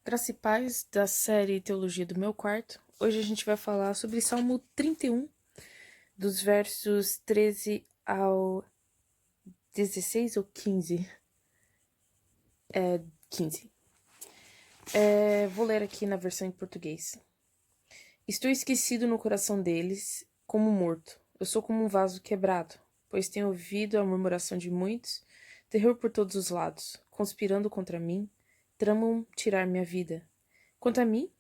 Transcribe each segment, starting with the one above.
Graça e paz da série Teologia do Meu Quarto. Hoje a gente vai falar sobre Salmo 31, dos versos 13 ao 16 ou 15. 15. Vou ler aqui na versão em português. Estou esquecido no coração deles, como morto. Eu sou como um vaso quebrado, pois tenho ouvido a murmuração de muitos, terror por todos os lados, conspirando contra mim, tramam tirar minha vida. Quanto a mim,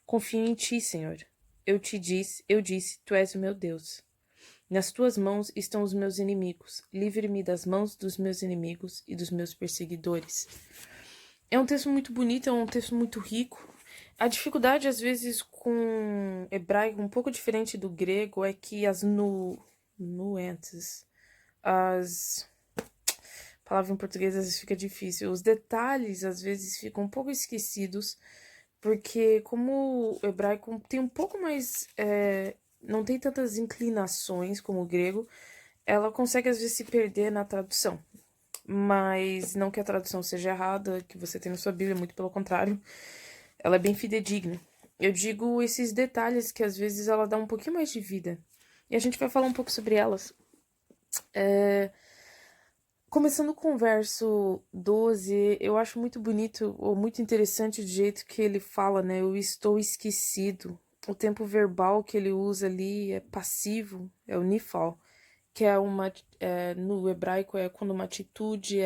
confio em ti, Senhor. Eu disse, tu és o meu Deus. Nas tuas mãos estão os meus inimigos. Livre-me das mãos dos meus inimigos e dos meus perseguidores. É um texto muito bonito, é um texto muito rico. A dificuldade, às vezes, com hebraico, um pouco diferente do grego, é que as nuances, as palavras em português às vezes fica difícil. Os detalhes, às vezes, ficam um pouco esquecidos, porque como o hebraico tem um pouco mais... não tem tantas inclinações como o grego, ela consegue, às vezes, se perder na tradução. Mas não que a tradução seja errada, que você tem na sua Bíblia, muito pelo contrário. Ela é bem fidedigna. Eu digo esses detalhes que às vezes ela dá um pouquinho mais de vida. E a gente vai falar um pouco sobre elas. Começando com o verso 12, eu acho muito bonito ou muito interessante o jeito que ele fala, né? Eu estou esquecido. O tempo verbal que ele usa ali é passivo, é o nifal, que é uma, no hebraico é quando uma atitude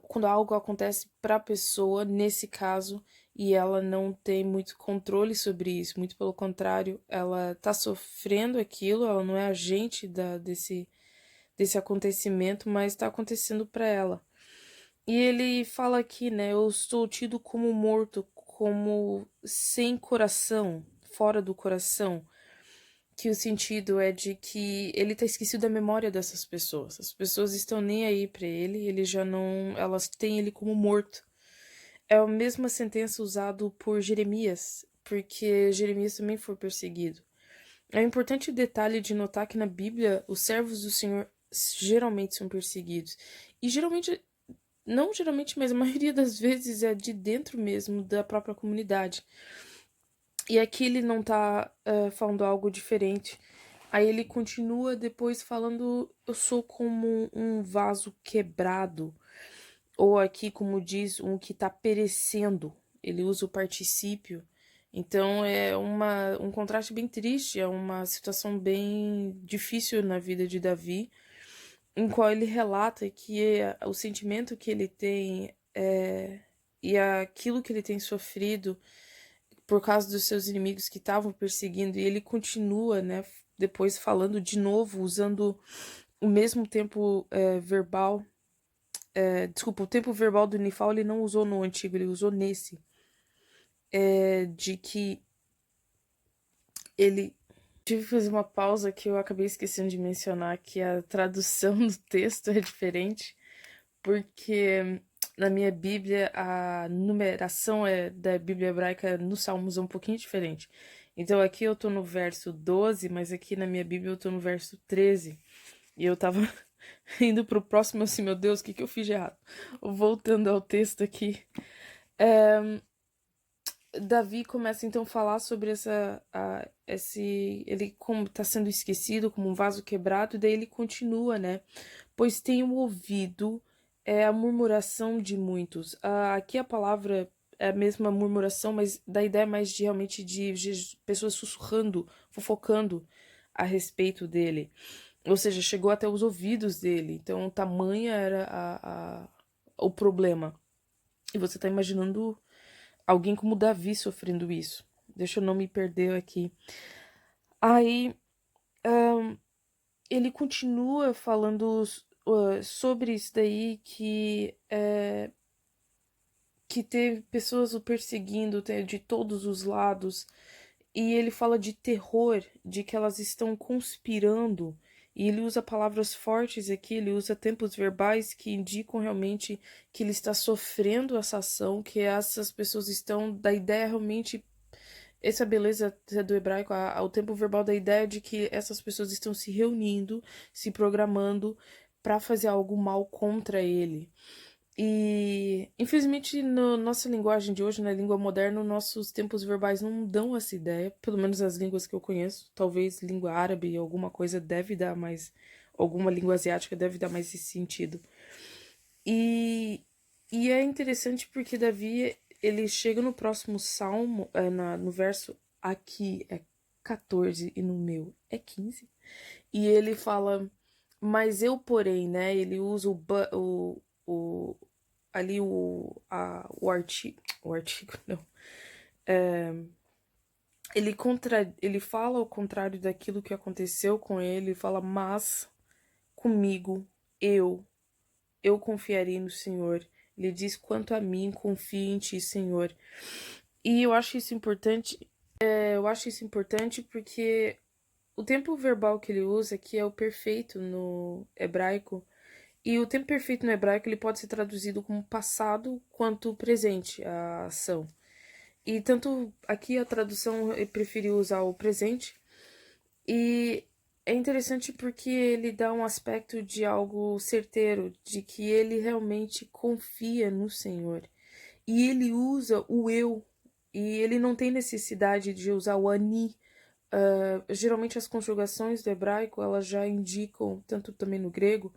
quando algo acontece para a pessoa, nesse caso, e ela não tem muito controle sobre isso, muito pelo contrário, ela tá sofrendo aquilo, ela não é agente desse acontecimento, mas está acontecendo para ela. E ele fala aqui, né, eu estou tido como morto, como sem coração, fora do coração, que o sentido é de que ele tá esquecido da memória dessas pessoas. As pessoas estão nem aí para ele, ele já não, elas têm ele como morto. É a mesma sentença usada por Jeremias, porque Jeremias também foi perseguido. É um importante detalhe de notar que na Bíblia os servos do Senhor geralmente são perseguidos. E geralmente, não geralmente, mas a maioria das vezes é de dentro mesmo da própria comunidade. E aqui ele não tá falando algo diferente. Aí ele continua depois falando: eu sou como um vaso quebrado. Ou aqui, como diz, um que tá perecendo. Ele usa o particípio. Então é um contraste bem triste, é uma situação bem difícil na vida de Davi, em qual ele relata que o sentimento que ele tem e aquilo que ele tem sofrido por causa dos seus inimigos que estavam perseguindo, e ele continua, né, depois falando de novo, usando o mesmo tempo verbal. Desculpa, o tempo verbal do Nifal ele não usou no antigo, ele usou nesse. De que ele. Tive que fazer uma pausa que eu acabei esquecendo de mencionar que a tradução do texto é diferente, porque na minha Bíblia a numeração da Bíblia hebraica nos Salmos é um pouquinho diferente. Então aqui eu tô no verso 12, mas aqui na minha Bíblia eu tô no verso 13. E eu tava indo pro próximo assim, meu Deus, o que eu fiz de errado? Voltando ao texto aqui. Davi começa então a falar sobre ele como está sendo esquecido, como um vaso quebrado, e daí ele continua, né? Pois tenho ouvido a murmuração de muitos. Aqui a palavra é a mesma murmuração, mas da ideia mais de realmente de pessoas sussurrando, fofocando a respeito dele. Ou seja, chegou até os ouvidos dele. Então, tamanha era o problema. E você tá imaginando alguém como Davi sofrendo isso. Deixa eu não me perder aqui. Aí ele continua falando sobre isso daí que teve pessoas o perseguindo de todos os lados. E ele fala de terror, de que elas estão conspirando. E ele usa palavras fortes aqui, ele usa tempos verbais que indicam realmente que ele está sofrendo essa ação, que essas pessoas estão da ideia realmente. Essa beleza do hebraico, o tempo verbal da ideia de que essas pessoas estão se reunindo, se programando para fazer algo mal contra ele. E, infelizmente, na nossa linguagem de hoje, na língua moderna, nossos tempos verbais não dão essa ideia, pelo menos as línguas que eu conheço. Talvez língua árabe, alguma coisa deve dar mais, alguma língua asiática deve dar mais esse sentido. E, e é interessante porque Davi, ele chega no próximo salmo, no verso aqui é 14 e no meu é 15. E ele fala, mas eu, porém, né? Ele usa o ali o artigo, não. É, ele fala ao contrário daquilo que aconteceu com ele, fala, mas comigo, eu, eu confiarei no Senhor. Ele diz, quanto a mim, confio em ti, Senhor. E eu acho isso importante, porque o tempo verbal que ele usa, que é o perfeito no hebraico, e o tempo perfeito no hebraico ele pode ser traduzido como passado quanto presente, a ação. E tanto aqui a tradução preferiu usar o presente. E é interessante porque ele dá um aspecto de algo certeiro, de que ele realmente confia no Senhor. E ele usa o eu, e ele não tem necessidade de usar o ani. Geralmente as conjugações do hebraico elas já indicam, tanto também no grego,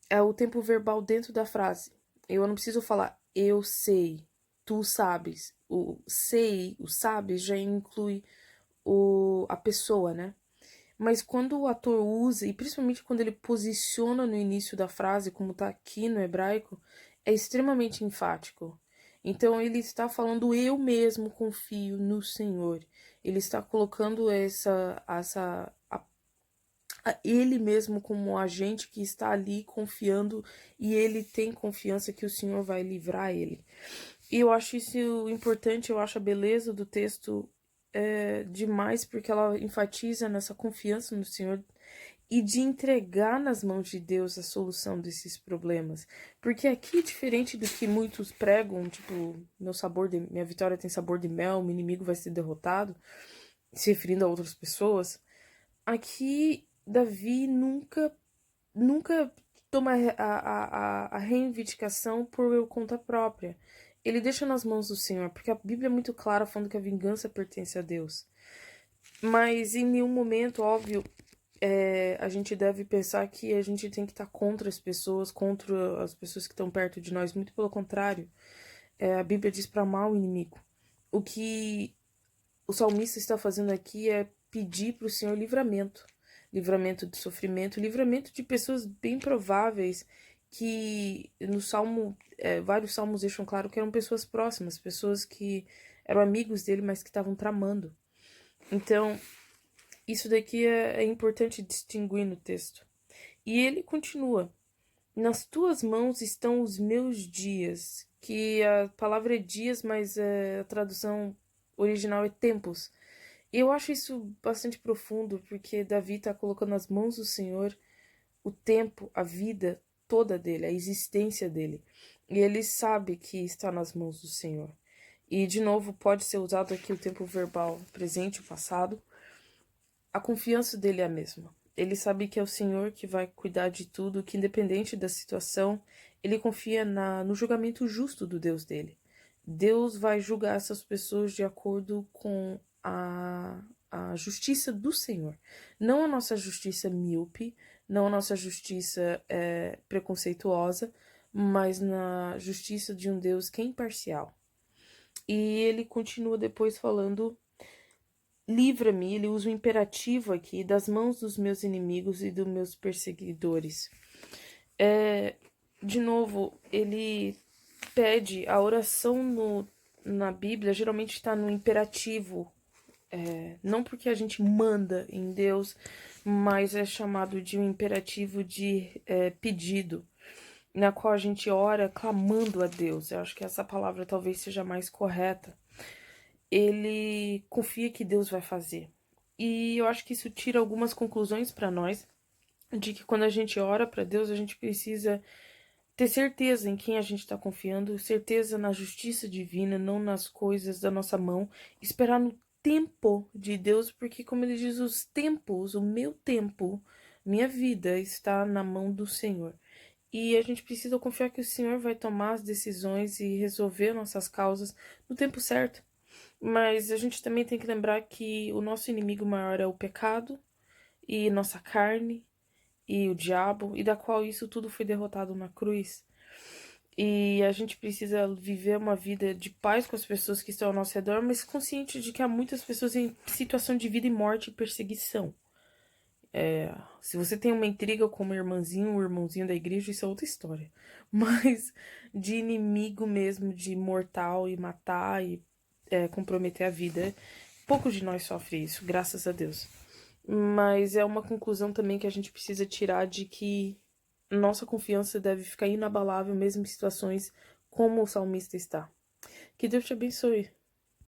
é o tempo verbal dentro da frase. Eu não preciso falar eu sei, tu sabes. O sei, o sabes já inclui a pessoa, né? Mas quando o ator usa, e principalmente quando ele posiciona no início da frase, como está aqui no hebraico, é extremamente enfático. Então ele está falando eu mesmo confio no Senhor. Ele está colocando ele mesmo como um agente que está ali confiando e ele tem confiança que o Senhor vai livrar ele. E eu acho isso importante, eu acho a beleza do texto demais, porque ela enfatiza nessa confiança no Senhor e de entregar nas mãos de Deus a solução desses problemas. Porque aqui, diferente do que muitos pregam, tipo, minha vitória tem sabor de mel, meu inimigo vai ser derrotado, se referindo a outras pessoas, aqui Davi nunca toma a reivindicação por conta própria. Ele deixa nas mãos do Senhor, porque a Bíblia é muito clara falando que a vingança pertence a Deus. Mas em nenhum momento, óbvio, a gente deve pensar que a gente tem que estar contra as pessoas que estão perto de nós. Muito pelo contrário, a Bíblia diz para amar o inimigo. O que o salmista está fazendo aqui é pedir para o Senhor livramento. Livramento de sofrimento, livramento de pessoas bem prováveis que no salmo, vários salmos deixam claro que eram pessoas próximas, pessoas que eram amigos dele, mas que estavam tramando. Então, isso daqui é importante distinguir no texto. E ele continua: nas tuas mãos estão os meus dias, que a palavra é dias, mas a tradução original é tempos. E eu acho isso bastante profundo, porque Davi está colocando nas mãos do Senhor o tempo, a vida toda dele, a existência dele. E ele sabe que está nas mãos do Senhor. E, de novo, pode ser usado aqui o tempo verbal presente e passado. A confiança dele é a mesma. Ele sabe que é o Senhor que vai cuidar de tudo, que independente da situação, ele confia no julgamento justo do Deus dele. Deus vai julgar essas pessoas de acordo com a justiça do Senhor. Não a nossa justiça míope, não a nossa justiça preconceituosa, mas na justiça de um Deus que é imparcial. E ele continua depois falando: livra-me, ele usa o imperativo aqui, das mãos dos meus inimigos e dos meus perseguidores. De novo, ele pede a oração na Bíblia, geralmente está no imperativo. Não porque a gente manda em Deus, mas é chamado de um imperativo de pedido, na qual a gente ora clamando a Deus. Eu acho que essa palavra talvez seja mais correta. Ele confia que Deus vai fazer. E eu acho que isso tira algumas conclusões para nós, de que quando a gente ora para Deus, a gente precisa ter certeza em quem a gente está confiando, certeza na justiça divina, não nas coisas da nossa mão, esperar no tempo de Deus, porque, como ele diz, os tempos, o meu tempo, minha vida está na mão do Senhor. E a gente precisa confiar que o Senhor vai tomar as decisões e resolver nossas causas no tempo certo. Mas a gente também tem que lembrar que o nosso inimigo maior é o pecado e nossa carne e o diabo, e da qual isso tudo foi derrotado na cruz. E a gente precisa viver uma vida de paz com as pessoas que estão ao nosso redor, mas consciente de que há muitas pessoas em situação de vida e morte e perseguição. Se você tem uma intriga com uma irmãzinha, um irmãozinho da igreja, isso é outra história. Mas de inimigo mesmo, de mortal e matar e comprometer a vida, poucos de nós sofrem isso, graças a Deus. Mas é uma conclusão também que a gente precisa tirar de que nossa confiança deve ficar inabalável mesmo em situações como o salmista está. Que Deus te abençoe.